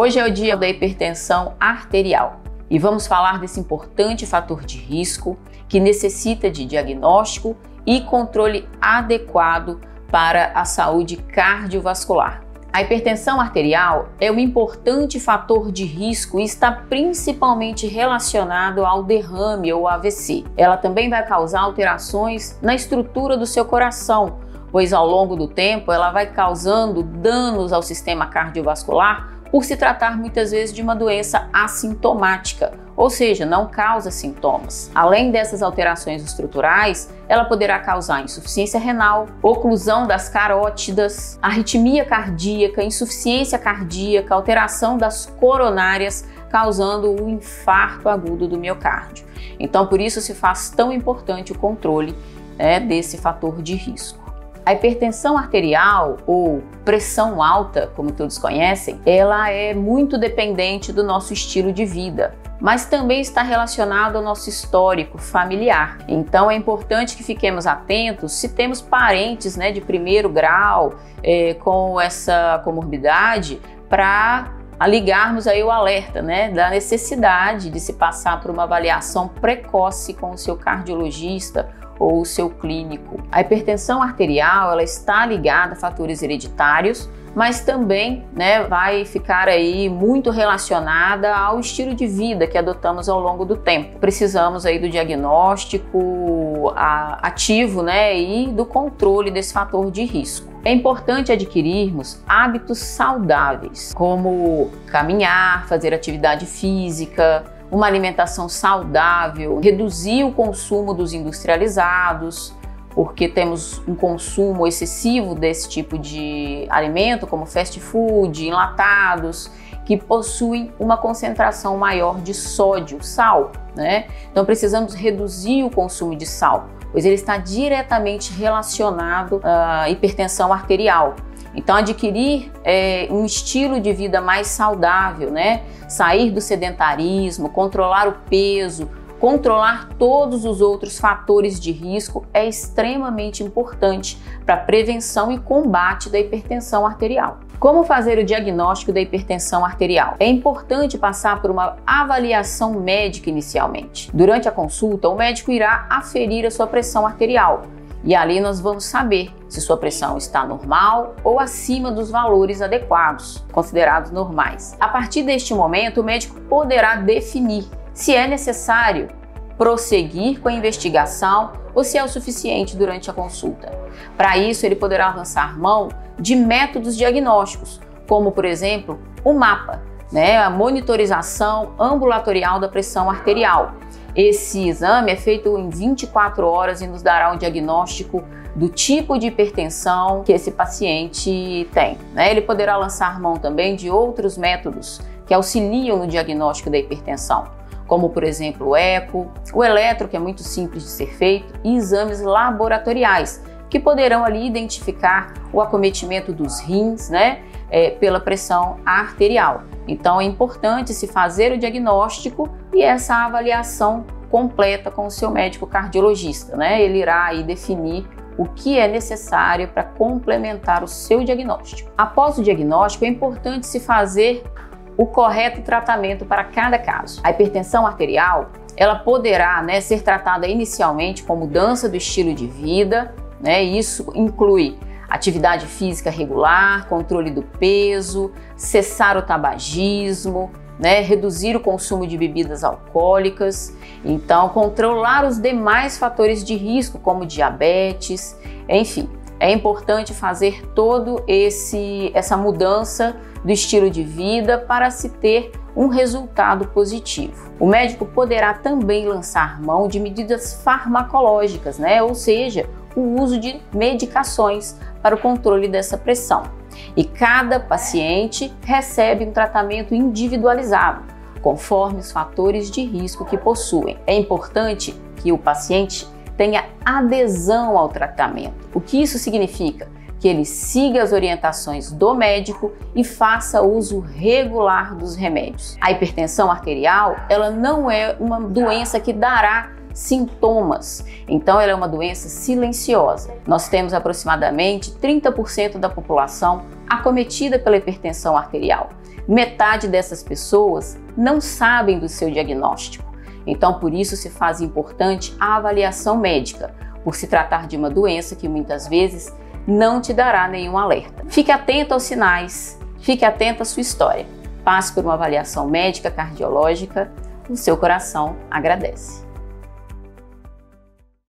Hoje é o dia da hipertensão arterial e vamos falar desse importante fator de risco que necessita de diagnóstico e controle adequado para a saúde cardiovascular. A hipertensão arterial é um importante fator de risco e está principalmente relacionado ao derrame ou AVC. Ela também vai causar alterações na estrutura do seu coração, pois ao longo do tempo ela vai causando danos ao sistema cardiovascular por se tratar muitas vezes de uma doença assintomática, ou seja, não causa sintomas. Além dessas alterações estruturais, ela poderá causar insuficiência renal, oclusão das carótidas, arritmia cardíaca, insuficiência cardíaca, alteração das coronárias, causando o infarto agudo do miocárdio. Então, por isso se faz tão importante o controle desse fator de risco. A hipertensão arterial ou pressão alta, como todos conhecem, ela é muito dependente do nosso estilo de vida, mas também está relacionado ao nosso histórico familiar. Então é importante que fiquemos atentos se temos parentes de primeiro grau com essa comorbidade, para ligarmos aí o alerta da necessidade de se passar por uma avaliação precoce com o seu cardiologista ou o seu clínico. A hipertensão arterial ela está ligada a fatores hereditários, mas também vai ficar aí muito relacionada ao estilo de vida que adotamos ao longo do tempo. Precisamos aí do diagnóstico ativo e do controle desse fator de risco. É importante adquirirmos hábitos saudáveis, como caminhar, fazer atividade física, uma alimentação saudável, reduzir o consumo dos industrializados, porque temos um consumo excessivo desse tipo de alimento, como fast food, enlatados, que possuem uma concentração maior de sódio, sal, Então precisamos reduzir o consumo de sal, pois ele está diretamente relacionado à hipertensão arterial. Então adquirir um estilo de vida mais saudável, sair do sedentarismo, controlar o peso, controlar todos os outros fatores de risco é extremamente importante para a prevenção e combate da hipertensão arterial. Como fazer o diagnóstico da hipertensão arterial? É importante passar por uma avaliação médica inicialmente. Durante a consulta, o médico irá aferir a sua pressão arterial e ali nós vamos saber se sua pressão está normal ou acima dos valores adequados, considerados normais. A partir deste momento, o médico poderá definir se é necessário prosseguir com a investigação ou se é o suficiente durante a consulta. Para isso, ele poderá lançar mão de métodos diagnósticos, como, por exemplo, o MAPA, a monitorização ambulatorial da pressão arterial. Esse exame é feito em 24 horas e nos dará um diagnóstico do tipo de hipertensão que esse paciente tem. Ele poderá lançar mão também de outros métodos que auxiliam no diagnóstico da hipertensão, como por exemplo o eco, o eletro, que é muito simples de ser feito, e exames laboratoriais, que poderão ali identificar o acometimento dos rins, pela pressão arterial. Então é importante se fazer o diagnóstico e essa avaliação completa com o seu médico cardiologista, Ele irá aí definir o que é necessário para complementar o seu diagnóstico. Após o diagnóstico, é importante se fazer o correto tratamento para cada caso. A hipertensão arterial, ela poderá ser tratada inicialmente com mudança do estilo de vida, Isso inclui atividade física regular, controle do peso, cessar o tabagismo, reduzir o consumo de bebidas alcoólicas, então controlar os demais fatores de risco, como diabetes, enfim. É importante fazer todo essa mudança do estilo de vida para se ter um resultado positivo. O médico poderá também lançar mão de medidas farmacológicas, ou seja, o uso de medicações para o controle dessa pressão. E cada paciente recebe um tratamento individualizado, conforme os fatores de risco que possuem. É importante que o paciente tenha adesão ao tratamento. O que isso significa? Que ele siga as orientações do médico e faça uso regular dos remédios. A hipertensão arterial, ela não é uma doença que dará sintomas, então ela é uma doença silenciosa. Nós temos aproximadamente 30% da população acometida pela hipertensão arterial. Metade dessas pessoas não sabem do seu diagnóstico. Então, por isso se faz importante a avaliação médica, por se tratar de uma doença que muitas vezes não te dará nenhum alerta. Fique atento aos sinais, fique atento à sua história. Passe por uma avaliação médica cardiológica, o seu coração agradece.